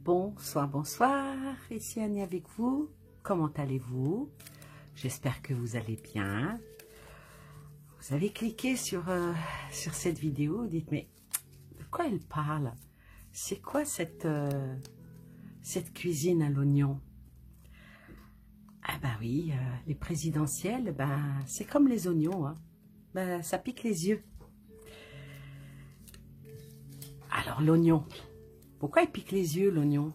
Bonsoir, bonsoir, ici Annie avec vous. Comment allez-vous? J'espère que vous allez bien. Vous avez cliqué sur cette vidéo, dites mais de quoi elle parle? C'est quoi cette cuisine à l'oignon? Ah bah oui, les présidentielles, bah, c'est comme les oignons, hein. Bah, ça pique les yeux. Alors l'oignon, pourquoi il pique les yeux l'oignon?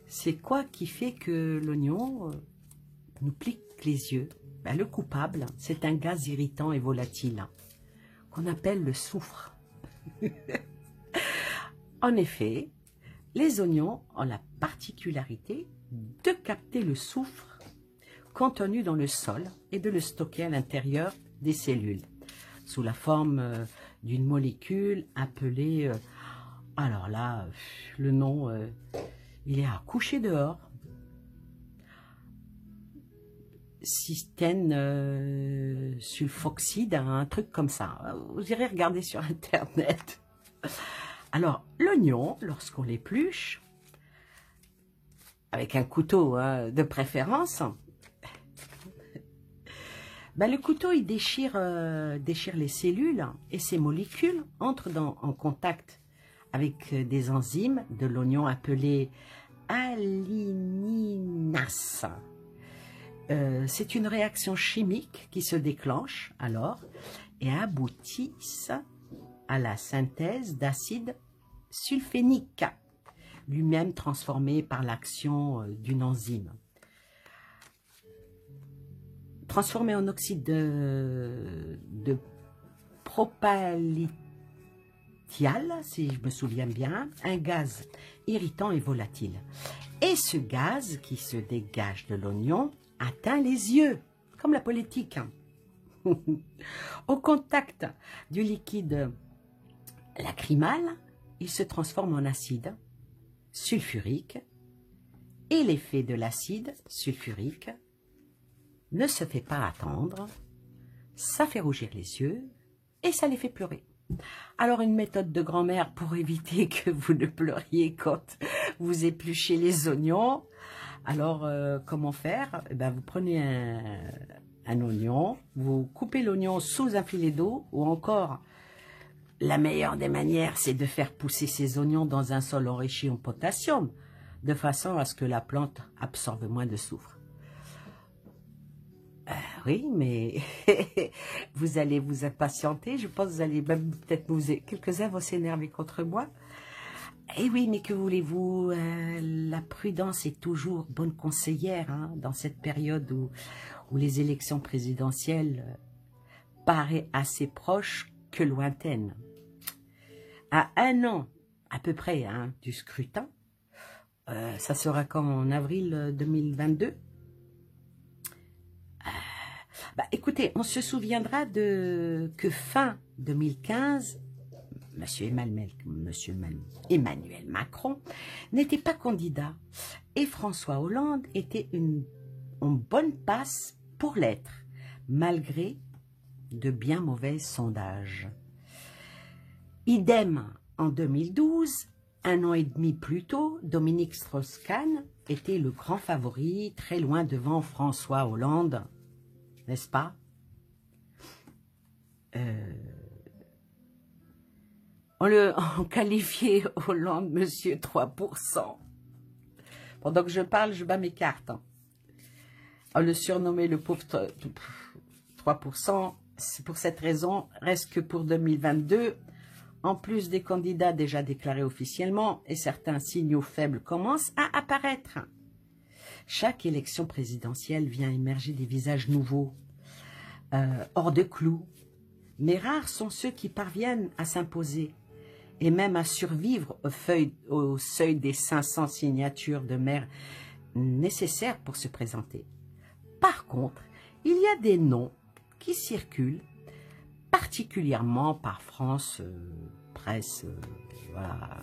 C'est quoi qui fait que l'oignon nous pique les yeux? Ben, le coupable, c'est un gaz irritant et volatile qu'on appelle le soufre. En effet, les oignons ont la particularité de capter le soufre contenu dans le sol et de le stocker à l'intérieur des cellules sous la forme d'une molécule appelée, alors là, le nom, il est à coucher dehors, cystène sulfoxyde, un truc comme ça. Vous irez regarder sur Internet. Alors, l'oignon, lorsqu'on l'épluche, avec un couteau hein, de préférence, ben, le couteau, il déchire les cellules et ces molécules entrent en contact avec des enzymes de l'oignon appelées allininase. C'est une réaction chimique qui se déclenche alors et aboutissent à la synthèse d'acide sulfénique, lui-même transformé par l'action d'une enzyme. Transformé en oxyde de propalitial, si je me souviens bien, un gaz irritant et volatile. Et ce gaz qui se dégage de l'oignon atteint les yeux, comme la politique. Au contact du liquide lacrymal, il se transforme en acide sulfurique et l'effet de l'acide sulfurique ne se fait pas attendre, ça fait rougir les yeux et ça les fait pleurer. Alors une méthode de grand-mère pour éviter que vous ne pleuriez quand vous épluchez les oignons. Alors comment faire? Eh ben, vous prenez un oignon, vous coupez l'oignon sous un filet d'eau ou encore la meilleure des manières c'est de faire pousser ces oignons dans un sol enrichi en potassium de façon à ce que la plante absorbe moins de soufre. Oui, mais vous allez vous impatienter. Je pense que vous allez même peut-être quelques-uns vont s'énerver contre moi. Eh oui, mais que voulez-vous? La prudence est toujours bonne conseillère hein, dans cette période où les élections présidentielles paraissent assez proches que lointaines. À un an à peu près hein, du scrutin, ça sera quand en avril 2022. Bah, écoutez, on se souviendra que fin 2015, Monsieur Emmanuel Macron n'était pas candidat et François Hollande était en bonne passe pour l'être, malgré de bien mauvais sondages. Idem en 2012, un an et demi plus tôt, Dominique Strauss-Kahn était le grand favori, très loin devant François Hollande. N'est-ce pas? On qualifiait Hollande, monsieur 3%. Pendant que je parle, je bats mes cartes. Hein. On le surnommait le pauvre 3%. C'est pour cette raison, reste que pour 2022, en plus des candidats déjà déclarés officiellement, et certains signaux faibles commencent à apparaître. Chaque élection présidentielle vient émerger des visages nouveaux, hors de clous. Mais rares sont ceux qui parviennent à s'imposer et même à survivre au seuil des 500 signatures de maires nécessaires pour se présenter. Par contre, il y a des noms qui circulent, particulièrement par France Presse, voilà,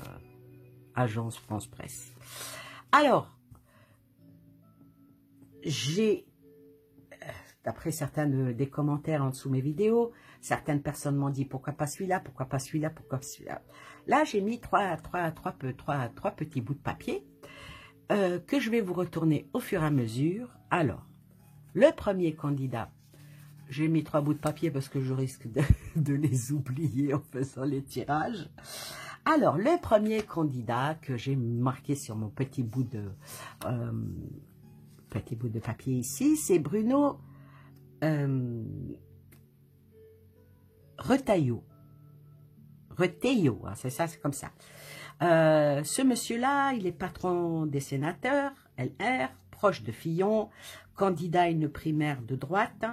Agence France Presse. Alors, j'ai d'après certains des commentaires en dessous de mes vidéos, certaines personnes m'ont dit pourquoi pas celui-là, pourquoi pas celui-là, pourquoi pas celui-là. Là, j'ai mis trois petits bouts de papier que je vais vous retourner au fur et à mesure. Alors, le premier candidat, j'ai mis 3 bouts de papier parce que je risque de les oublier en faisant les tirages. Alors, le premier candidat que j'ai marqué sur mon petit bout de papier ici, c'est Bruno Retailleau. Retailleau, hein, c'est ça, c'est comme ça. Ce monsieur-là, il est patron des sénateurs, LR, proche de Fillon, candidat à une primaire de droite.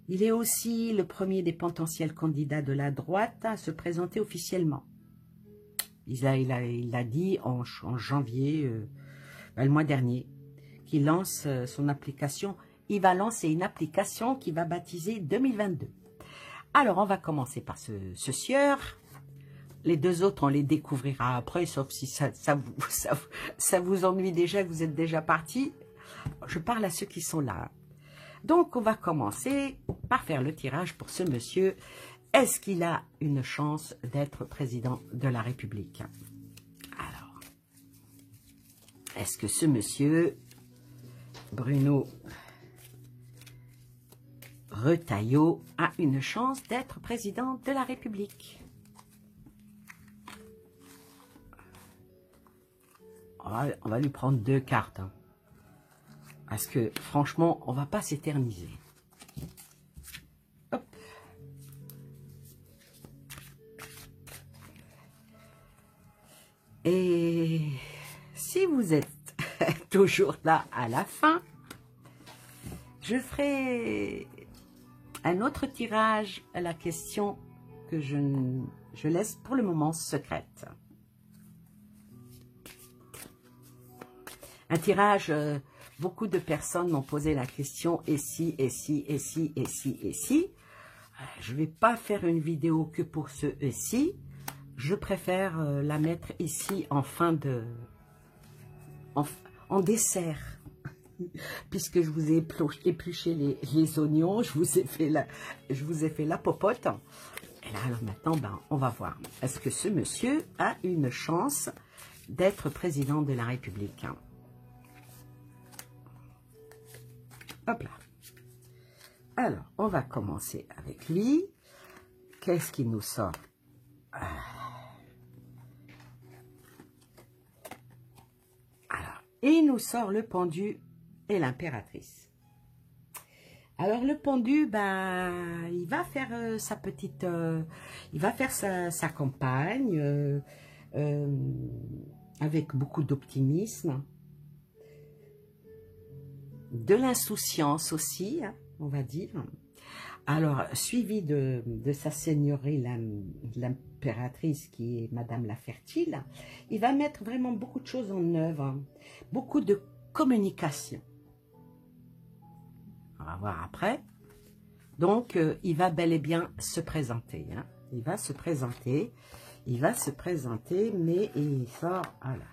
Il est aussi le premier des potentiels candidats de la droite à se présenter officiellement. Il a dit en janvier, le mois dernier, qu'il lance son application. Il va lancer une application qui va baptiser 2022. Alors, on va commencer par ce sieur. Les deux autres, on les découvrira après, sauf si ça vous ennuie déjà, que vous êtes déjà partis. Je parle à ceux qui sont là. Donc, on va commencer par faire le tirage pour ce monsieur. Est-ce qu'il a une chance d'être président de la République? Alors, est-ce que ce monsieur, Bruno Retailleau, a une chance d'être président de la République? On va lui prendre 2 cartes. Hein. Parce que, franchement, on ne va pas s'éterniser. Hop. Et si vous êtes toujours là à la fin, je ferai un autre tirage à la question que je laisse pour le moment secrète. Un tirage, beaucoup de personnes m'ont posé la question, et si, et si, et si, et si, et si. Je ne vais pas faire une vidéo que pour ce et si. Je préfère la mettre ici en fin de... en dessert. Puisque je vous ai épluché les oignons, je vous ai fait la popote. Et là, alors maintenant, ben, on va voir. Est-ce que ce monsieur a une chance d'être président de la République? Hop là. Alors, on va commencer avec lui. Qu'est-ce qu'il nous sort? Alors, il nous sort le pendu et l'impératrice. Alors, le pendu, bah, il va faire sa petite... il va faire sa campagne avec beaucoup d'optimisme. De l'insouciance aussi, hein, on va dire. Alors, suivi de sa seigneurie, l'impératrice, qui est Madame la Fertile, il va mettre vraiment beaucoup de choses en œuvre, hein, beaucoup de communication. On va voir après. Donc, il va bel et bien se présenter. Hein. Il va se présenter, mais il sort... Voilà.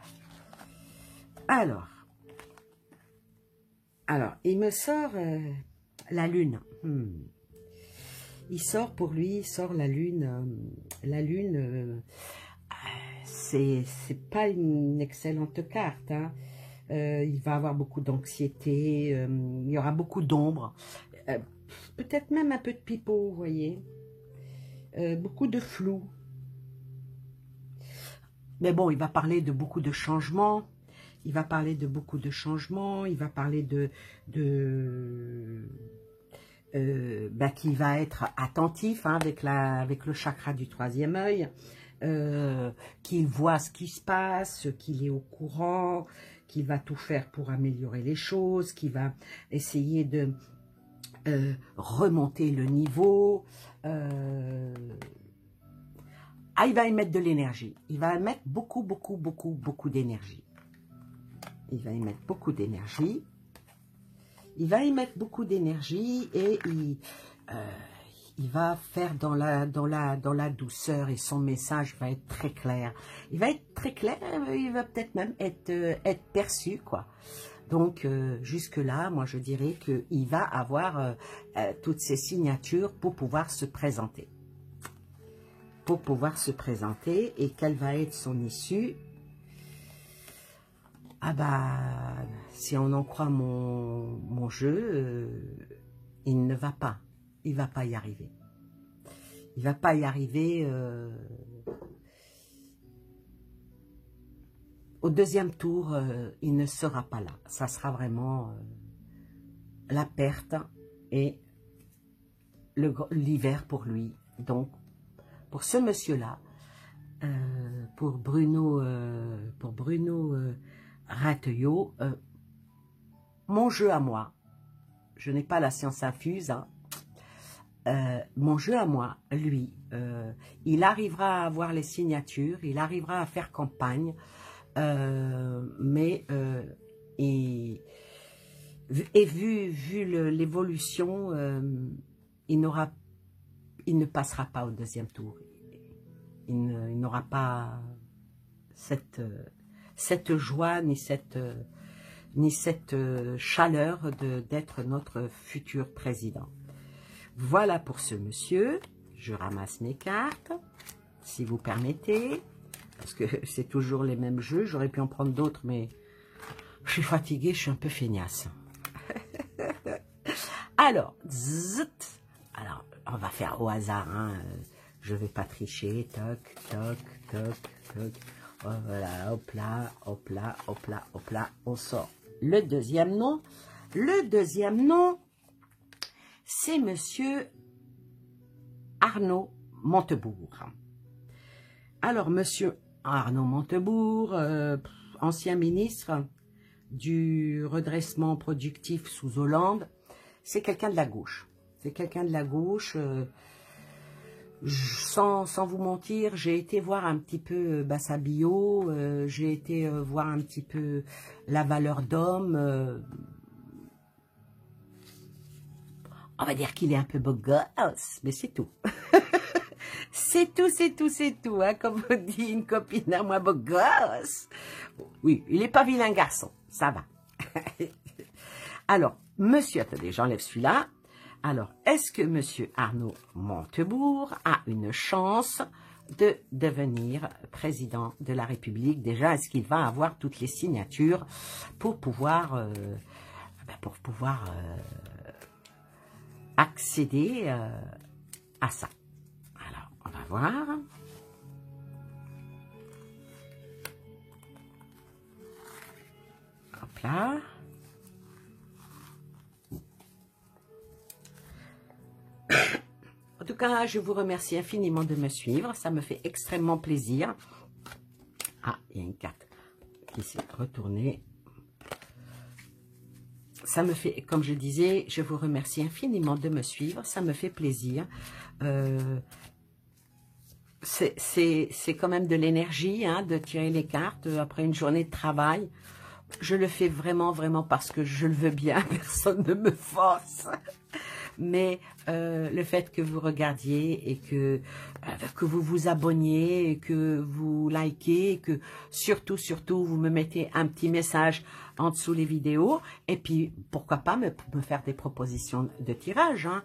Alors, il me sort la lune. Il sort pour lui, il sort la lune. La lune, c'est pas une excellente carte. Hein. Il va avoir beaucoup d'anxiété, il y aura beaucoup d'ombre. Peut-être même un peu de pipeau, vous voyez. Beaucoup de flou. Mais bon, il va parler de beaucoup de changements. Il va parler de beaucoup de changements, il va parler qu'il va être attentif, hein, avec le chakra du 3e œil, qu'il voit ce qui se passe, qu'il est au courant, qu'il va tout faire pour améliorer les choses, qu'il va essayer de remonter le niveau. Il va y mettre de l'énergie, il va y mettre beaucoup d'énergie. Il va y mettre beaucoup d'énergie. Il va y mettre beaucoup d'énergie et il va faire dans la douceur et son message va être très clair. Il va être très clair, il va peut-être même être perçu, quoi. Donc, jusque-là, moi, je dirais qu'il va avoir toutes ces signatures pour pouvoir se présenter. Pour pouvoir se présenter. Et quelle va être son issue? Ah bah, si on en croit mon jeu, il ne va pas. Il ne va pas y arriver. Il ne va pas y arriver. Au deuxième tour, il ne sera pas là. Ça sera vraiment la perte et l'hiver pour lui. Donc, pour ce monsieur-là, pour Bruno Retailleau, mon jeu à moi, je n'ai pas la science infuse, hein, mon jeu à moi, lui, il arrivera à avoir les signatures, il arrivera à faire campagne, mais vu l'évolution, il ne passera pas au deuxième tour. Il n'aura pas cette joie ni cette chaleur d'être notre futur président. Voilà pour ce monsieur. Je ramasse mes cartes, si vous permettez, parce que c'est toujours les mêmes jeux. J'aurais pu en prendre d'autres, mais je suis fatiguée, je suis un peu feignasse. Alors, zut. Alors, on va faire au hasard, hein. Je ne vais pas tricher. Toc, toc, toc, toc. Oh, voilà, hop là, hop là, hop là, hop là. On sort le deuxième nom. Le deuxième nom, c'est monsieur Arnaud Montebourg. Alors, monsieur Arnaud Montebourg, ancien ministre du redressement productif sous Hollande, c'est quelqu'un de la gauche. C'est quelqu'un de la gauche. Sans vous mentir, j'ai été voir un petit peu sa bio, j'ai été voir un petit peu la valeur d'homme. On va dire qu'il est un peu beau gosse, mais c'est tout. C'est tout, c'est tout, c'est tout, hein, comme dit une copine à moi, beau gosse. Oui, il n'est pas vilain garçon, ça va. Alors, monsieur, attendez, j'enlève celui-là. Alors, est-ce que monsieur Arnaud Montebourg a une chance de devenir président de la République? Déjà, est-ce qu'il va avoir toutes les signatures pour pouvoir, accéder à ça? Alors, on va voir. Hop là. En tout cas, je vous remercie infiniment de me suivre. Ça me fait extrêmement plaisir. Ah, il y a une carte qui s'est retournée. Ça me fait, comme je disais, je vous remercie infiniment de me suivre. Ça me fait plaisir. C'est quand même de l'énergie, hein, de tirer les cartes après une journée de travail. Je le fais vraiment, vraiment parce que je le veux bien. Personne ne me force. Mais le fait que vous regardiez et que vous vous abonniez, et que vous likez, et que surtout, vous me mettez un petit message en dessous les vidéos. Et puis, pourquoi pas me faire des propositions de tirage, hein.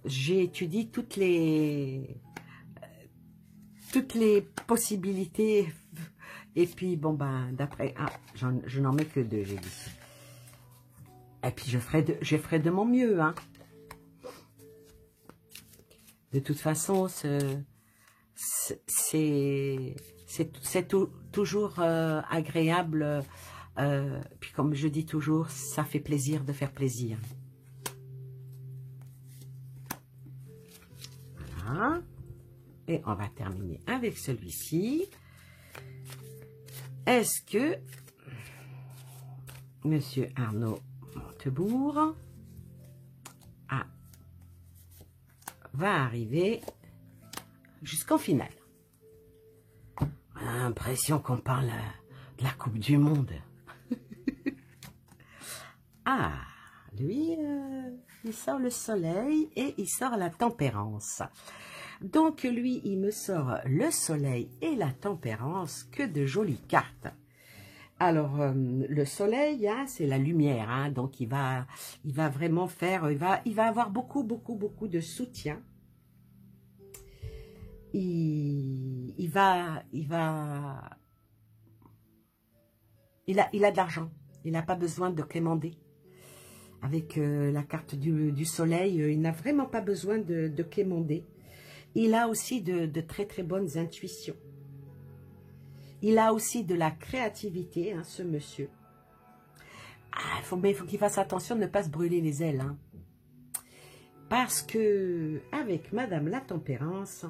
J'ai étudié toutes les possibilités. Et puis, bon, ben, d'après... Ah, je n'en mets que 2, j'ai dit. Et puis, je ferai de mon mieux, hein. De toute façon, c'est toujours agréable. Puis, comme je dis toujours, ça fait plaisir de faire plaisir. Voilà. Et on va terminer avec celui-ci. Est-ce que monsieur Arnaud Montebourg va arriver jusqu'en finale? On a l'impression qu'on parle de la Coupe du Monde. Ah, lui, il sort le soleil et il sort la tempérance. Donc, lui, il me sort le soleil et la tempérance. Que de jolies cartes. Alors, le soleil, hein, c'est la lumière, hein, donc il va vraiment faire, il va avoir beaucoup de soutien. Il a de l'argent, il n'a pas besoin de quémander. Avec la carte du soleil, il n'a vraiment pas besoin de quémander. Il a aussi de très bonnes intuitions. Il a aussi de la créativité, hein, ce monsieur. Ah, mais il faut qu'il fasse attention de ne pas se brûler les ailes. Hein. Parce que, avec Madame la Tempérance,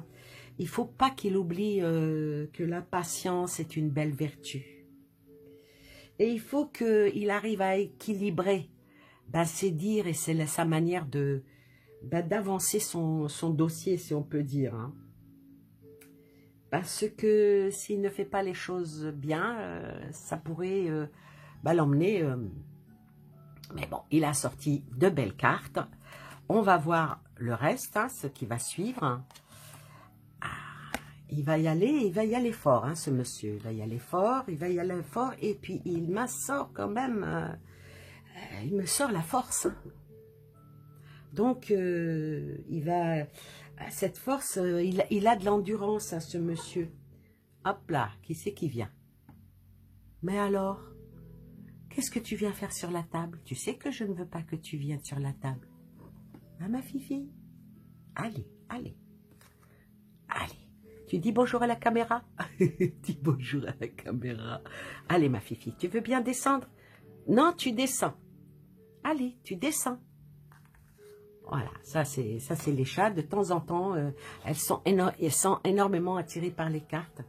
il ne faut pas qu'il oublie que la patience est une belle vertu. Et il faut qu'il arrive à équilibrer ses dires et sa manière d'avancer son dossier, si on peut dire. Hein. Parce que s'il ne fait pas les choses bien, ça pourrait l'emmener. Mais bon, il a sorti de belles cartes. On va voir le reste, hein, ce qui va suivre. Ah, il va y aller fort, hein, ce monsieur. Il va y aller fort, et puis il me sort quand même, il me sort la force. Donc, cette force, il a de l'endurance, hein, ce monsieur. Hop là, qui c'est qui vient? Mais alors, qu'est-ce que tu viens faire sur la table? Tu sais que je ne veux pas que tu viennes sur la table. Ah, ma fifi? Allez. Tu dis bonjour à la caméra? Dis bonjour à la caméra. Allez, ma fifi, tu veux bien descendre? Non, tu descends. Allez, tu descends. Voilà, ça c'est les chats. De temps en temps, elles sont énormément attirées par les cartes.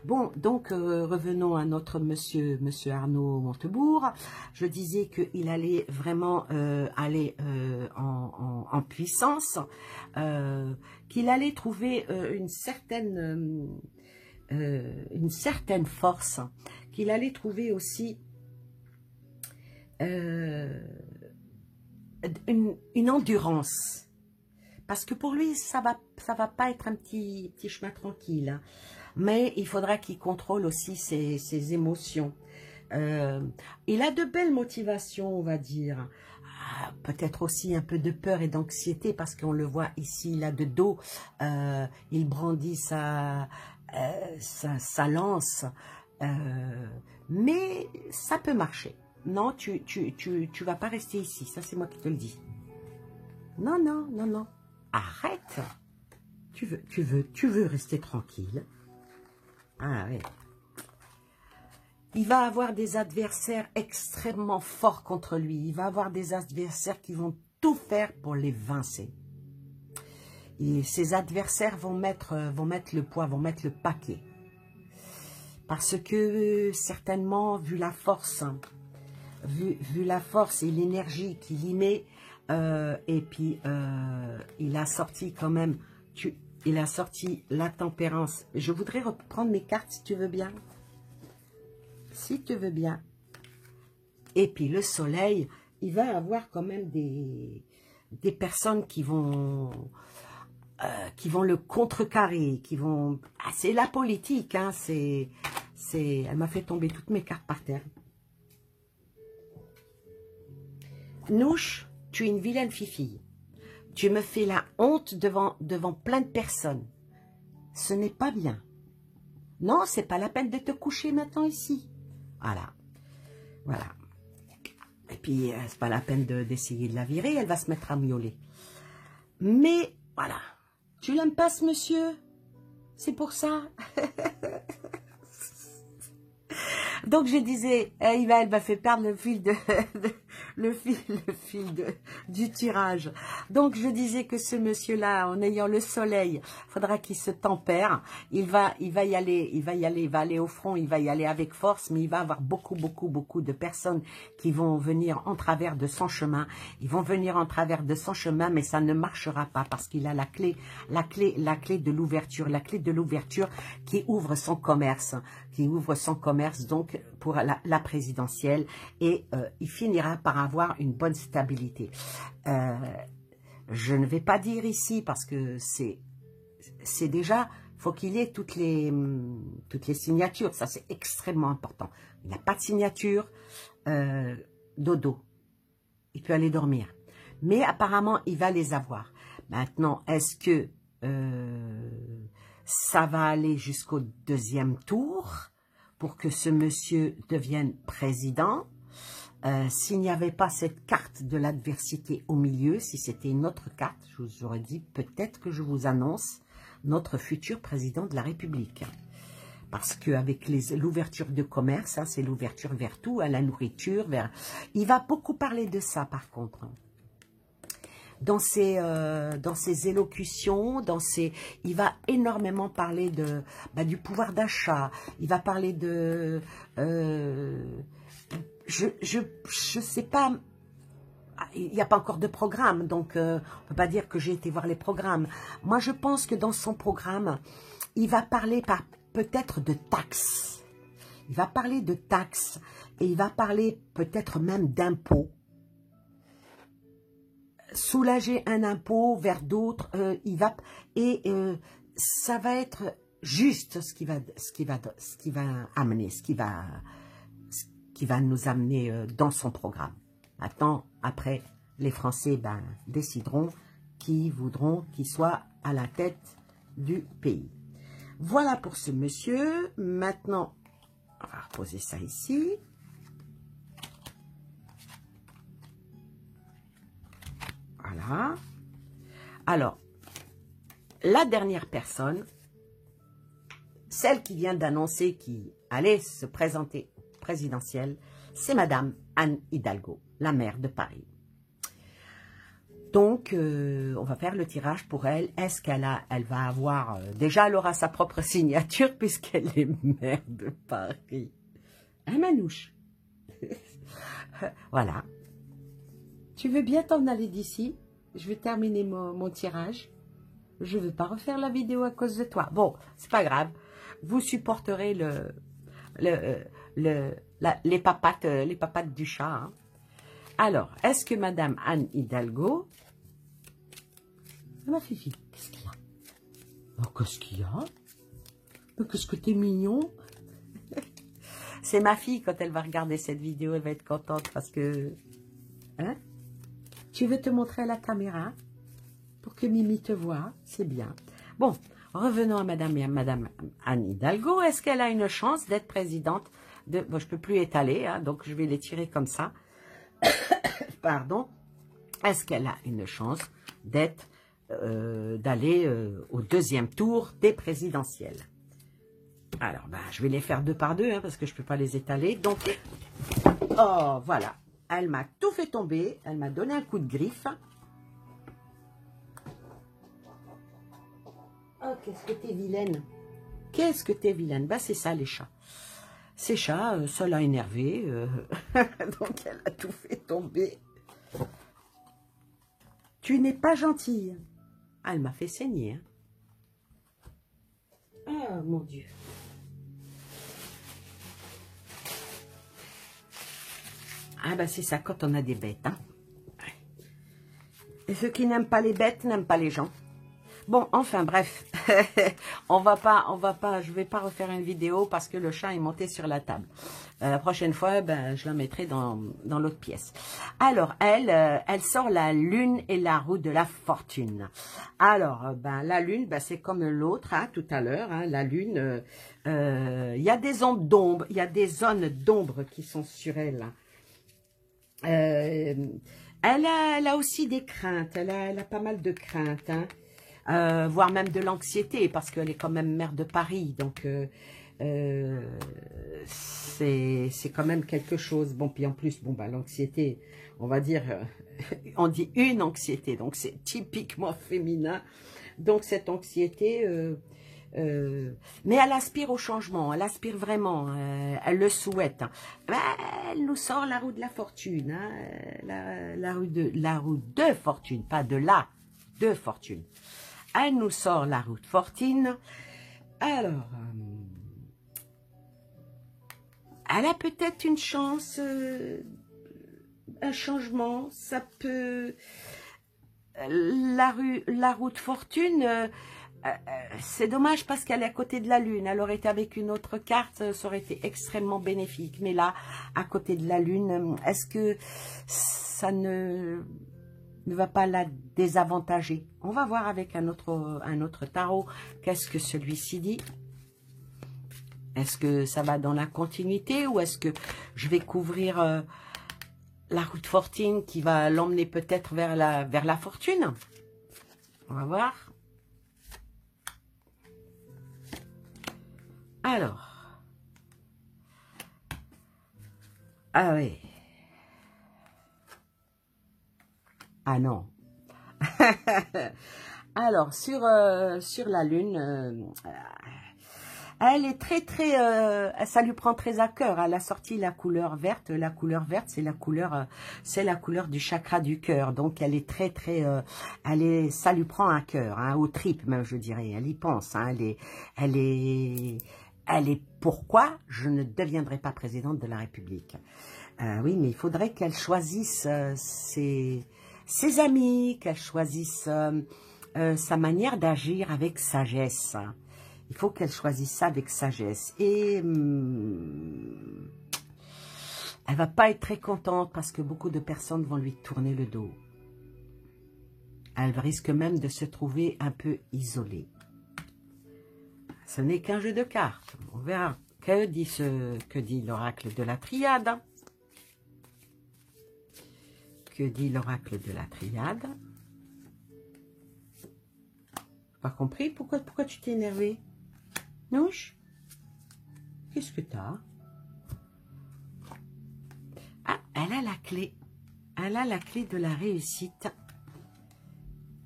Bon, donc revenons à notre monsieur Arnaud Montebourg. Je disais qu'il allait vraiment aller en puissance, qu'il allait trouver une certaine force, qu'il allait trouver aussi une endurance. Parce que pour lui, ça va pas être un petit chemin tranquille. Hein. Mais il faudra qu'il contrôle aussi ses émotions. Il a de belles motivations, on va dire. Peut-être aussi un peu de peur et d'anxiété, parce qu'on le voit ici, là, de dos. Il brandit sa lance. Mais ça peut marcher. Non, tu vas pas rester ici. Ça, c'est moi qui te le dis. Non. Arrête. Tu veux rester tranquille. Ah oui. Il va avoir des adversaires extrêmement forts contre lui. Il va avoir des adversaires qui vont tout faire pour les vincer. Et ces adversaires vont mettre le poids, vont mettre le paquet. Parce que certainement, vu la force, vu la force et l'énergie qu'il y met, et puis il a sorti quand même... Il a sorti la tempérance. Je voudrais reprendre mes cartes si tu veux bien. Si tu veux bien. Et puis le soleil, il va avoir quand même des personnes qui vont le contrecarrer, qui vont... Ah, c'est la politique, hein, elle m'a fait tomber toutes mes cartes par terre. Nouche, tu es une vilaine fifille. Tu me fais la honte devant plein de personnes. Ce n'est pas bien. Non, c'est pas la peine de te coucher maintenant ici. Voilà. Et puis, c'est pas la peine d'essayer de la virer, elle va se mettre à miauler. Mais, voilà. Tu l'aimes pas, ce monsieur? C'est pour ça. Donc, je disais, elle m'a fait perdre le fil du tirage. Donc, je disais que ce monsieur-là, en ayant le soleil, faudra qu'il se tempère. Il va y aller au front, il va y aller avec force, mais il va avoir beaucoup de personnes qui vont venir en travers de son chemin. Ils vont venir en travers de son chemin, mais ça ne marchera pas parce qu'il a la clé de l'ouverture qui ouvre son commerce, donc pour la présidentielle, et il finira par avoir une bonne stabilité. Je ne vais pas dire ici parce que c'est déjà faut qu'il ait toutes les signatures. Ça, c'est extrêmement important. Il n'a pas de signature, dodo. Il peut aller dormir. Mais apparemment, il va les avoir. Maintenant, est-ce que ça va aller jusqu'au deuxième tour pour que ce monsieur devienne président? S'il n'y avait pas cette carte de l'adversité au milieu, si c'était une autre carte, je vous aurais dit peut-être que je vous annonce notre futur président de la République. Parce qu'avec l'ouverture de commerce, hein, c'est l'ouverture vers tout, à la nourriture. Il va beaucoup parler de ça par contre. Dans ses élocutions, il va énormément parler du pouvoir d'achat. Il va parler de... je sais pas, il n'y a pas encore de programme, donc on ne peut pas dire que j'ai été voir les programmes. Moi, je pense que dans son programme, il va parler peut-être de taxes. Il va parler de taxes et il va parler peut-être même d'impôts. Soulager un impôt vers d'autres, ça va être juste ce qui va amener, ce qui va nous amener dans son programme. Maintenant, après, les Français décideront qui voudront qu'il soit à la tête du pays. Voilà pour ce monsieur. Maintenant, on va reposer ça ici. Voilà. Alors, la dernière personne, celle qui vient d'annoncer qu'il allait se présenter présidentielle, c'est Madame Anne Hidalgo, la maire de Paris. Donc, on va faire le tirage pour elle. Est-ce elle va avoir... déjà, elle aura sa propre signature puisqu'elle est maire de Paris. Hein, Manouche? Voilà. Tu veux bien t'en aller d'ici? Je vais terminer mon tirage. Je ne veux pas refaire la vidéo à cause de toi. Bon, c'est pas grave. Vous supporterez les papates du chat. Hein. Alors, est-ce que Madame Anne Hidalgo... Ma Fifi, qu'est-ce qu'il y a? Oh, qu'est-ce qu'il y a? Qu'est-ce que t'es mignon. C'est ma fille, quand elle va regarder cette vidéo, elle va être contente parce que... Hein? Tu veux te montrer à la caméra pour que Mimi te voie? C'est bien. Bon, revenons à Madame Anne Hidalgo. Est-ce qu'elle a une chance d'être présidente de... Bon, je ne peux plus étaler, hein, donc je vais les tirer comme ça. Pardon. Est-ce qu'elle a une chance d'aller au deuxième tour des présidentielles? Alors, je vais les faire deux par deux, hein, parce que je ne peux pas les étaler. Donc, oh, voilà. Elle m'a tout fait tomber. Elle m'a donné un coup de griffe. Oh, qu'est-ce que t'es vilaine. Qu'est-ce que t'es vilaine. C'est ça, les chats. Ces chats, ça l'a énervé. Donc, elle a tout fait tomber. Tu n'es pas gentille. Ah, elle m'a fait saigner. Hein. Ah, mon Dieu. Ah, c'est ça quand on a des bêtes. Hein. Et ceux qui n'aiment pas les bêtes n'aiment pas les gens. Bon, enfin, bref. je vais pas refaire une vidéo parce que le chat est monté sur la table. La prochaine fois, je la mettrai dans l'autre pièce. Alors, elle sort la lune et la roue de la fortune. Alors, la lune, c'est comme l'autre, hein, tout à l'heure. Hein, la lune, il y a des ombres d'ombre, il y a des zones d'ombre qui sont sur elle. Elle a aussi des craintes, elle a pas mal de craintes, hein. Voire même de l'anxiété, parce qu'elle est quand même maire de Paris, donc c'est quand même quelque chose. Bon, puis en plus, l'anxiété, on va dire, on dit une anxiété, donc c'est typiquement féminin, donc cette anxiété... mais elle aspire au changement, elle aspire vraiment, elle le souhaite. Hein. Elle nous sort la roue de la fortune, hein, la roue de fortune, pas de la de fortune. Elle nous sort la roue de fortune. Alors, elle a peut-être une chance, un changement, ça peut... La roue de fortune... c'est dommage parce qu'elle est à côté de la Lune. Elle aurait été avec une autre carte, ça aurait été extrêmement bénéfique. Mais là, à côté de la Lune, est-ce que ça ne va pas la désavantager? On va voir avec un autre tarot. Qu'est-ce que celui-ci dit? Est-ce que ça va dans la continuité ou est-ce que je vais couvrir la route fortune qui va l'emmener peut-être vers la fortune? On va voir. Alors. Ah oui. Ah non. Alors, sur la Lune, elle est ça lui prend très à cœur. Elle a sorti la couleur verte. La couleur verte, c'est la couleur du chakra du cœur. Donc, elle est ça lui prend à cœur, hein, aux tripes même, je dirais. Elle y pense. Hein, elle est pourquoi je ne deviendrai pas présidente de la République. Oui, mais il faudrait qu'elle choisisse ses amis, qu'elle choisisse sa manière d'agir avec sagesse. Il faut qu'elle choisisse ça avec sagesse. Et elle va pas être très contente parce que beaucoup de personnes vont lui tourner le dos. Elle risque même de se trouver un peu isolée. Ce n'est qu'un jeu de cartes. On verra. Que dit l'oracle de la triade? Que dit l'oracle de la triade? Pas compris? Pourquoi tu t'es énervé? Nouche? Qu'est-ce que t'as? Ah, elle a la clé. Elle a la clé de la réussite.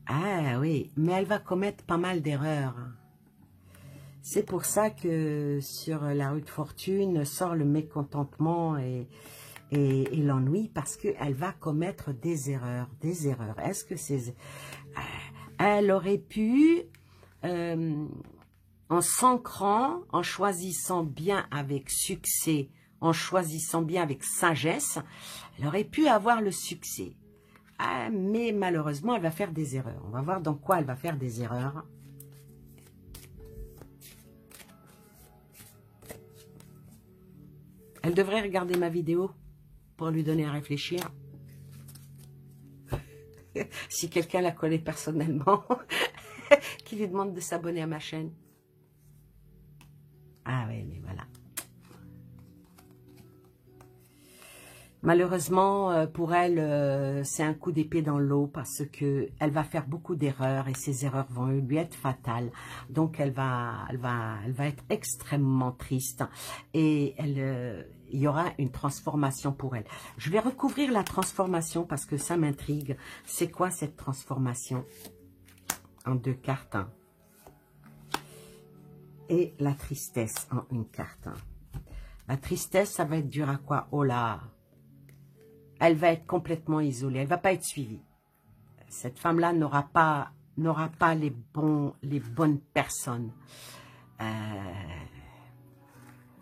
Ah oui, mais elle va commettre pas mal d'erreurs. C'est pour ça que sur la rue de fortune sort le mécontentement et l'ennui, parce qu'elle va commettre des erreurs. Est-ce que c'est... Elle aurait pu, en s'ancrant, en choisissant bien avec succès, en choisissant bien avec sagesse, elle aurait pu avoir le succès. Ah, mais malheureusement, elle va faire des erreurs. On va voir dans quoi elle va faire des erreurs. Elle devrait regarder ma vidéo pour lui donner à réfléchir. Si quelqu'un la connaît personnellement, qui lui demande de s'abonner à ma chaîne. Ah oui, mais voilà. Malheureusement, pour elle, c'est un coup d'épée dans l'eau parce que elle va faire beaucoup d'erreurs et ces erreurs vont lui être fatales. Donc, elle va être extrêmement triste et il y aura une transformation pour elle. Je vais recouvrir la transformation parce que ça m'intrigue. C'est quoi cette transformation? En 2 cartes. Et la tristesse en 1 carte. La tristesse, ça va être dur à quoi? Oh là! Elle va être complètement isolée. Elle ne va pas être suivie. Cette femme-là n'aura pas les bonnes personnes.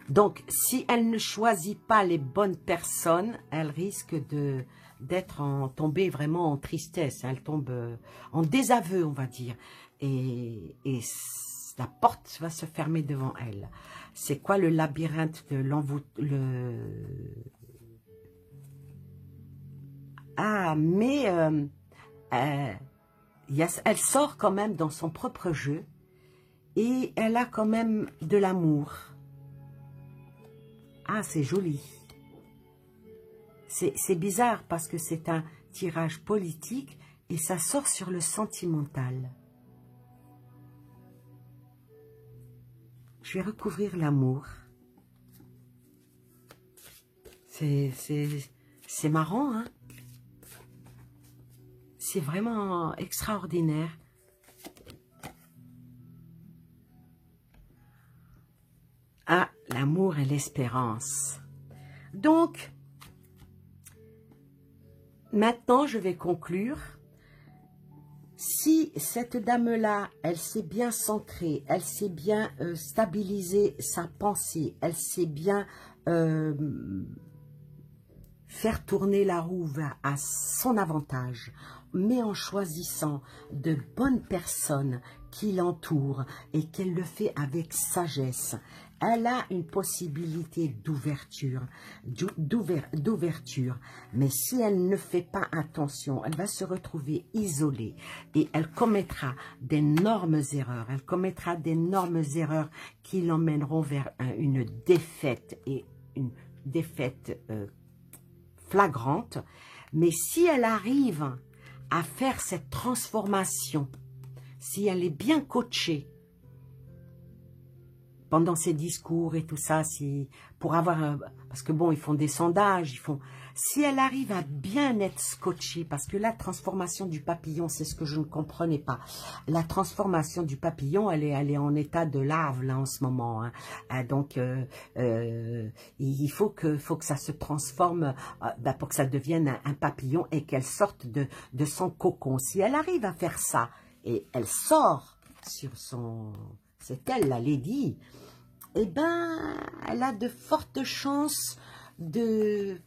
Donc, si elle ne choisit pas les bonnes personnes, elle risque tombée vraiment en tristesse. Elle tombe en désaveu, on va dire. Et la porte va se fermer devant elle. C'est quoi le labyrinthe de Ah, mais elle sort quand même dans son propre jeu et elle a quand même de l'amour. Ah, c'est joli. C'est bizarre parce que c'est un tirage politique et ça sort sur le sentimental. Je vais recouvrir l'amour. C'est marrant, hein? C'est vraiment extraordinaire. Ah, l'amour et l'espérance. Donc, maintenant, je vais conclure. Si cette dame-là, elle s'est bien centrée, elle s'est bien stabilisé sa pensée, elle s'est bien faire tourner la roue à son avantage, mais en choisissant de bonnes personnes qui l'entourent et qu'elle le fait avec sagesse, elle a une possibilité d'ouverture, mais si elle ne fait pas attention, elle va se retrouver isolée et elle commettra d'énormes erreurs. Elle commettra d'énormes erreurs qui l'emmèneront vers une défaite et une défaite flagrante. Mais si elle arrive à faire cette transformation, si elle est bien coachée pendant ses discours et tout ça, pour avoir parce que bon, ils font des sondages, si elle arrive à bien être scotchée, parce que la transformation du papillon, c'est ce que je ne comprenais pas. La transformation du papillon, elle est en état de larve là en ce moment, hein. Donc il faut que ça se transforme pour que ça devienne un papillon et qu'elle sorte de son cocon. Si elle arrive à faire ça et elle sort sur son... c'est elle, la lady, eh ben, elle a de fortes chances de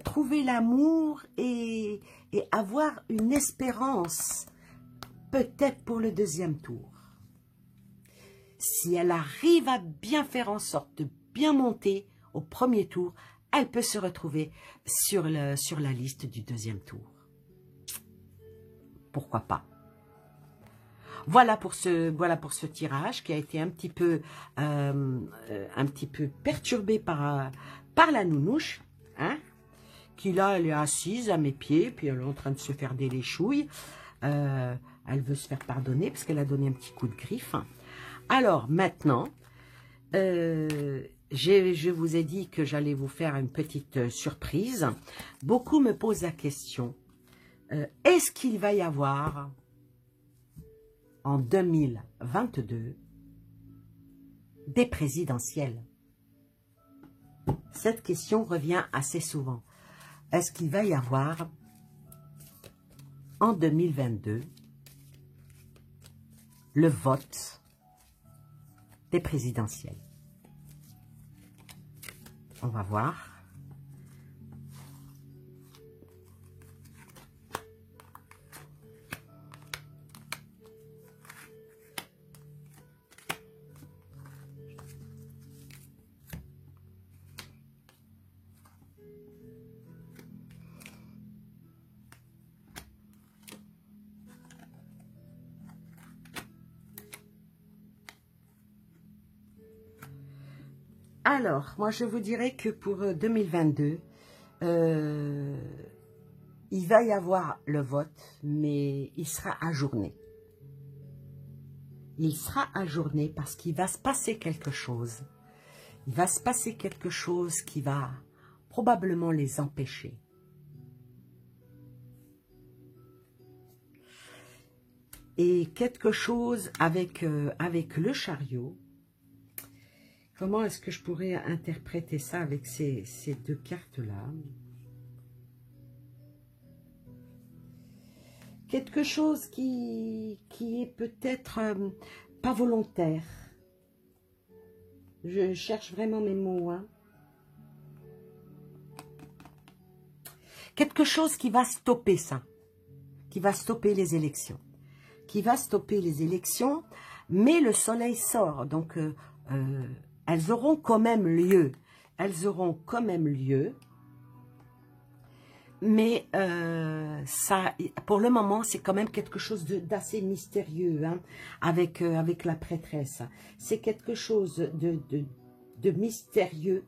trouver l'amour et avoir une espérance, peut-être pour le deuxième tour. Si elle arrive à bien faire en sorte de bien monter au premier tour, elle peut se retrouver sur la liste du deuxième tour. Pourquoi pas? Voilà pour ce tirage qui a été un petit peu perturbé par la nounouche, hein, qui là, elle est assise à mes pieds, puis elle est en train de se faire des léchouilles. Elle veut se faire pardonner parce qu'elle a donné un petit coup de griffe. Alors maintenant, je vous ai dit que j'allais vous faire une petite surprise. Beaucoup me posent la question, est-ce qu'il va y avoir en 2022 des présidentielles? Cette question revient assez souvent. Est-ce qu'il va y avoir en 2022 le vote des présidentielles? On va voir. Alors, moi, je vous dirais que pour 2022, il va y avoir le vote, mais il sera ajourné. Il sera ajourné parce qu'il va se passer quelque chose. Il va se passer quelque chose qui va probablement les empêcher. Et quelque chose avec le chariot. Comment est-ce que je pourrais interpréter ça avec ces deux cartes-là? Quelque chose qui est peut-être pas volontaire. Je cherche vraiment mes mots, hein. Quelque chose qui va stopper ça. Qui va stopper les élections. Qui va stopper les élections, mais le soleil sort. Donc, elles auront quand même lieu. Elles auront quand même lieu. Mais ça, pour le moment, c'est quand même quelque chose d'assez mystérieux, hein, avec la prêtresse. C'est quelque chose de mystérieux.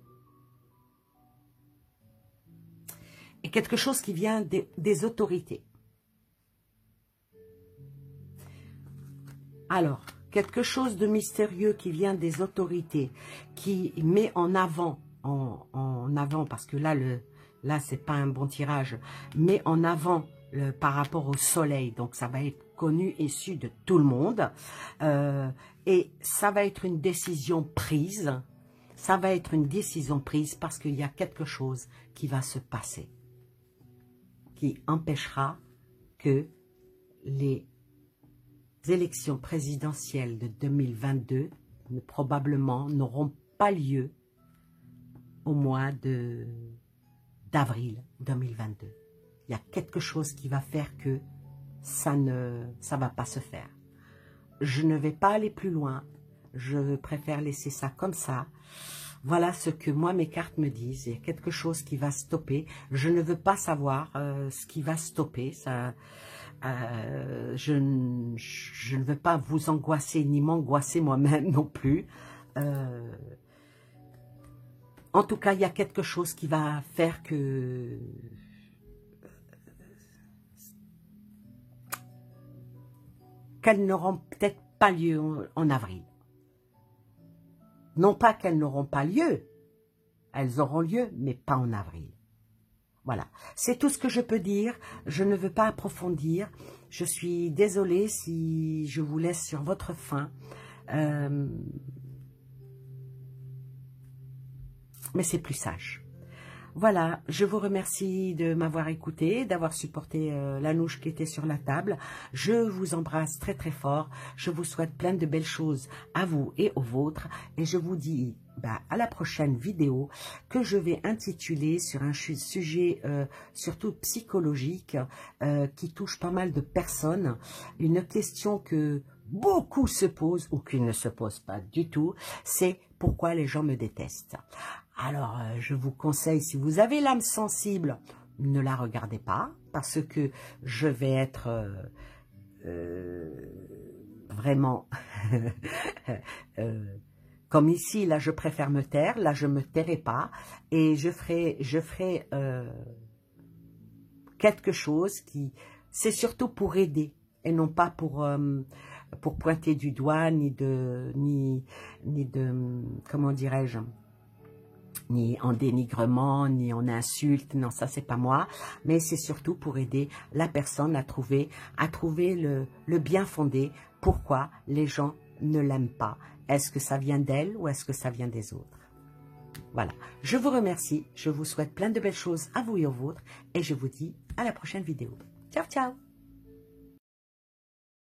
Et quelque chose qui vient des autorités. Alors, quelque chose de mystérieux qui vient des autorités, qui met en avant, parce que là c'est pas un bon tirage, met en avant par rapport au soleil, donc ça va être connu et su de tout le monde, et ça va être une décision prise, parce qu'il y a quelque chose qui va se passer, qui empêchera que les élections présidentielles de 2022 probablement n'auront pas lieu au mois de d'avril 2022. Il y a quelque chose qui va faire que ça va pas se faire. Je ne vais pas aller plus loin. Je préfère laisser ça comme ça. Voilà ce que moi, mes cartes me disent. Il y a quelque chose qui va stopper. Je ne veux pas savoir ce qui va stopper. Ça, je ne veux pas vous angoisser ni m'angoisser moi-même non plus. En tout cas, il y a quelque chose qui va faire que... qu'elles n'auront peut-être pas lieu en avril. Non pas qu'elles n'auront pas lieu, elles auront lieu, mais pas en avril. Voilà, c'est tout ce que je peux dire. Je ne veux pas approfondir. Je suis désolée si je vous laisse sur votre faim. Mais c'est plus sage. Voilà, je vous remercie de m'avoir écouté, d'avoir supporté l'anouche qui était sur la table. Je vous embrasse très très fort. Je vous souhaite plein de belles choses à vous et aux vôtres. Et je vous dis à la prochaine vidéo que je vais intituler sur un sujet surtout psychologique qui touche pas mal de personnes. Une question que beaucoup se posent ou qui ne se posent pas du tout, c'est pourquoi les gens me détestent. Alors, je vous conseille, si vous avez l'âme sensible, ne la regardez pas, parce que je vais être vraiment... comme ici, là, je préfère me taire, là, je me tairai pas, et je ferai quelque chose qui... C'est surtout pour aider, et non pas pour pointer du doigt, ni de comment dirais-je, ni en dénigrement, ni en insulte, non, ça c'est pas moi, mais c'est surtout pour aider la personne à trouver le bien fondé, pourquoi les gens ne l'aiment pas. Est-ce que ça vient d'elle ou est-ce que ça vient des autres? Voilà, je vous remercie, je vous souhaite plein de belles choses à vous et aux vôtres, et je vous dis à la prochaine vidéo. Ciao, ciao!